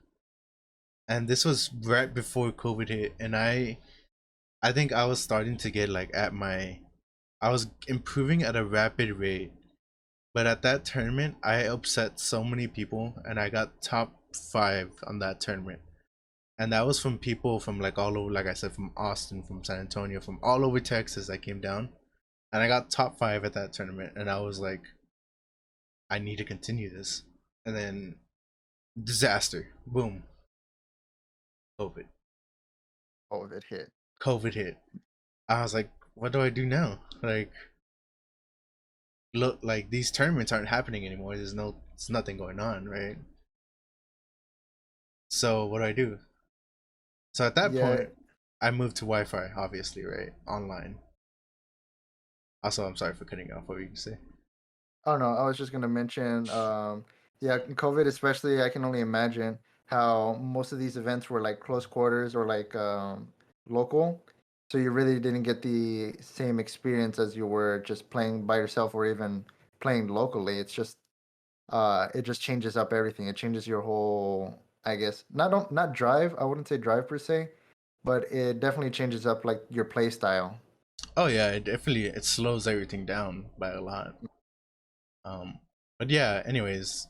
And this was right before COVID hit, and I think I was starting to get like at my I was improving at a rapid rate. But at that tournament, I upset so many people and I got top 5 on that tournament. And that was from people from like all over, like I said, from Austin, from San Antonio, from all over Texas that came down. And I got top 5 at that tournament. And I was like, I need to continue this. And then disaster. Boom. COVID. Oh, it hit. COVID hit. I was like, what do I do now? Like, look, like these tournaments aren't happening anymore. There's nothing going on, right? So what do I do? So at that Yeah. point, I moved to Wi-Fi, obviously, right? Online. Also, I'm sorry for cutting you off. What were you gonna say? Oh no, I was just gonna mention, yeah, COVID especially. I can only imagine how most of these events were like close quarters or like local, so you really didn't get the same experience as you were just playing by yourself or even playing locally. It just changes up everything. It changes your whole, I guess, not drive. I wouldn't say drive per se, but it definitely changes up like your play style. Oh yeah, it slows everything down by a lot. Um, but yeah. Anyways,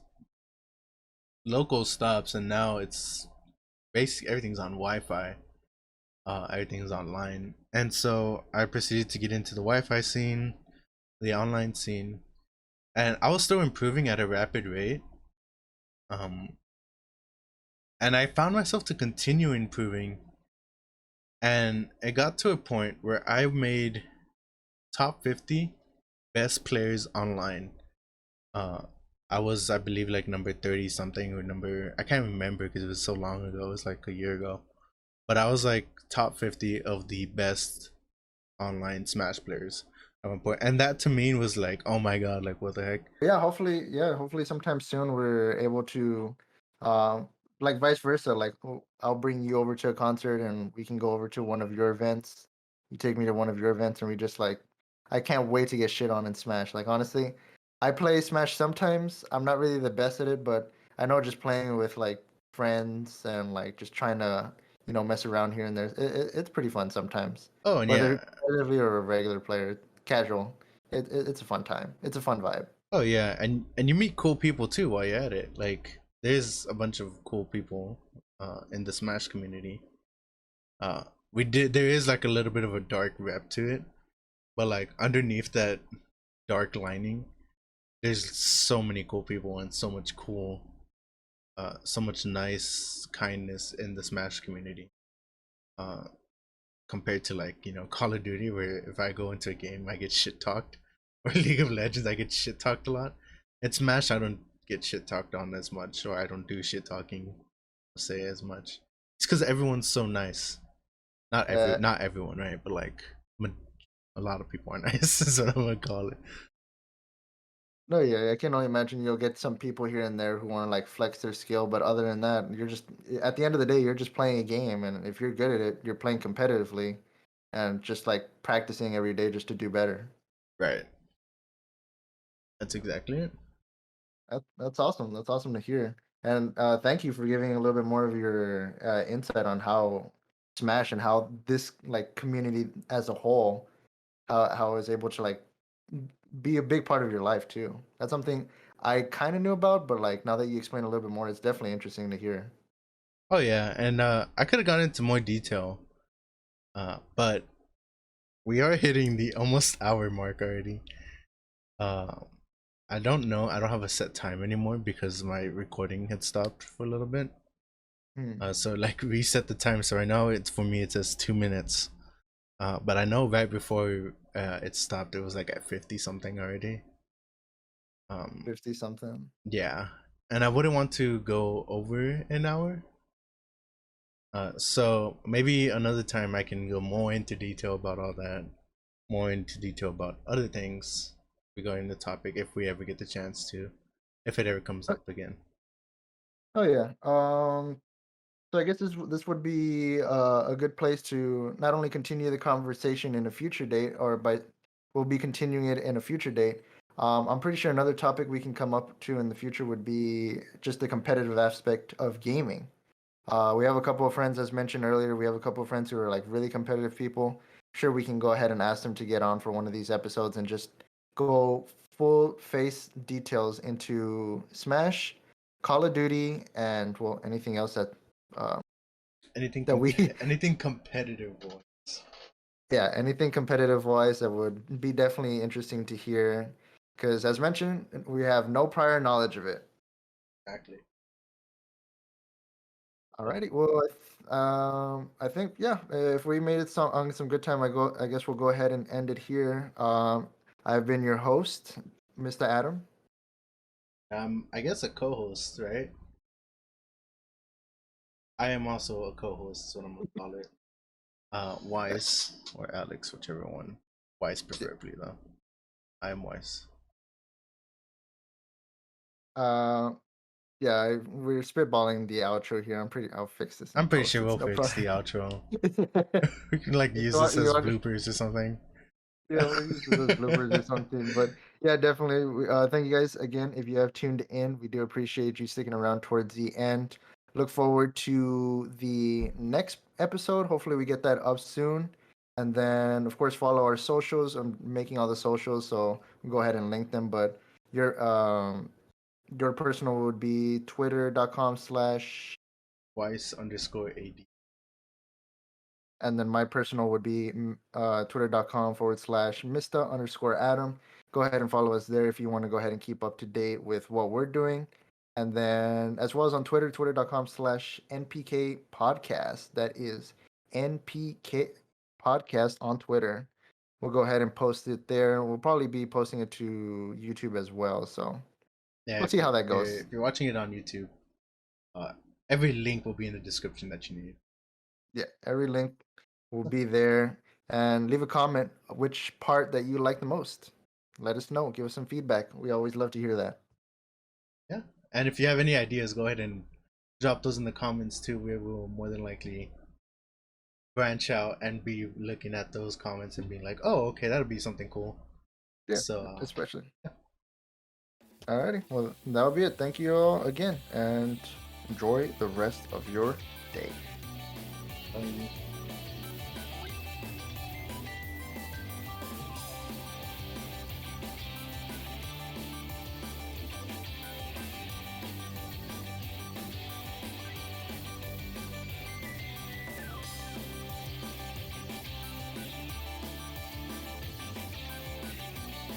local stops, and now it's basically everything's on Wi-Fi. Everything's online, and so I proceeded to get into the Wi-Fi scene, the online scene, and I was still improving at a rapid rate. Um, and I found myself to continue improving, and it got to a point where I made top 50 best players online. uh I was, I believe, like number 30 something, or number, I can't remember because it was so long ago. It was like a year ago. But I was like top 50 of the best online Smash players at one point. And that to me was like, oh my god, like what the heck? Yeah, hopefully sometime soon we're able to, um, like vice versa. Like I'll bring you over to a concert and we can go over to one of your events. You take me to one of your events and we just like, I can't wait to get shit on in Smash. Like honestly, I play Smash sometimes. I'm not really the best at it, but I know just playing with like friends and like just trying to, mess around here and there. It's pretty fun sometimes, Oh, and whether yeah. competitively or a regular player, casual. It's a fun time. It's a fun vibe. Oh yeah, and you meet cool people too while you're at it. Like there's a bunch of cool people in the Smash community. uh we did There is like a little bit of a dark rep to it, but like underneath that dark lining, there's so many cool people and so much cool, so much nice kindness in the Smash community, uh compared to, like, Call of Duty, where if I go into a game I get shit talked, or League of Legends I get shit talked a lot. In Smash I don't get shit talked on as much, or I don't do shit talking, say, as much. It's because everyone's so nice. Uh, Not everyone, right? But like a lot of people are nice is what I'm gonna call it. no, yeah, I can only imagine you'll get some people here and there who want to like flex their skill, but other than that, you're just at the end of the day, you're just playing a game, and if you're good at it, you're playing competitively, and just like practicing every day just to do better. Right. That's exactly it. That's awesome. That's awesome to hear. And thank you for giving a little bit more of your insight on how Smash and how this like community as a whole, how it's able to like be a big part of your life too. That's something I kind of knew about, but like now that you explain a little bit more, it's definitely interesting to hear. Oh yeah, and I could have gone into more detail, but we are hitting the almost hour mark already. Uh, I don't know. I don't have a set time anymore because my recording had stopped for a little bit. Hmm. So like reset the time. So right now it's, for me it says 2 minutes. But I know right before it stopped, it was like at 50 something already. 50 something. Yeah, and I wouldn't want to go over an hour. So maybe another time I can go more into detail about all that, more into detail about other things regarding the topic if we ever get the chance to, if it ever comes Uh, up again. Oh yeah. So I guess this would be a good place to not only continue the conversation in a future date, or by we'll be continuing it in a future date. I'm pretty sure another topic we can come up to in the future would be just the competitive aspect of gaming. We have a couple of friends, as mentioned earlier. We have a couple of friends who are like really competitive people. Sure, we can go ahead and ask them to get on for one of these episodes and just go full face details into Smash, Call of Duty, and well, anything else uh, that we Anything competitive, boys. yeah, anything competitive wise that would be definitely interesting to hear. Because as mentioned, we have no prior knowledge of it. Exactly. Alrighty. Well, I think yeah. If we made it on some good time, I guess we'll go ahead and end it here. I've been your host, Mr. Adam. I guess a co-host, right? I am also a co-host, is what I'm gonna call it. Wise or Alex, whichever one. Wise preferably though. I am Wise. Uh, yeah. We're spitballing the outro here. I'll fix this in I'm pretty post. sure It's we'll no fix problem. the outro. We can like you use want, this you as want bloopers or something. Yeah, we'll use this as bloopers or something. But yeah, definitely. Thank you guys again. If you have tuned in, we do appreciate you sticking around towards the end. Look forward to the next episode. Hopefully, we get that up soon. And then, of course, follow our socials. I'm making all the socials, so we'll go ahead and link them. But your your personal would be twitter.com/, Wise underscore AD. and then my personal would be twitter.com/, Mr. Adam. Go ahead and follow us there if you want to go ahead and keep up to date with what we're doing. And then, as well as on Twitter, twitter.com/NPK podcast. That is NPK podcast on Twitter. We'll go ahead and post it there. We'll probably be posting it to YouTube as well. So Yeah, we'll see how that goes. if you're watching it on YouTube, uh, every link will be in the description that you need. Yeah, every link will be there. And leave a comment which part that you like the most. Let us know. Give us some feedback. We always love to hear that. Yeah, and if you have any ideas, go ahead and drop those in the comments too. We will more than likely branch out and be looking at those comments and being like, "Oh, okay, that'll be something cool." Yeah, So, especially. Alrighty. Well, that'll be it. Thank you all again, and enjoy the rest of your day. yeah.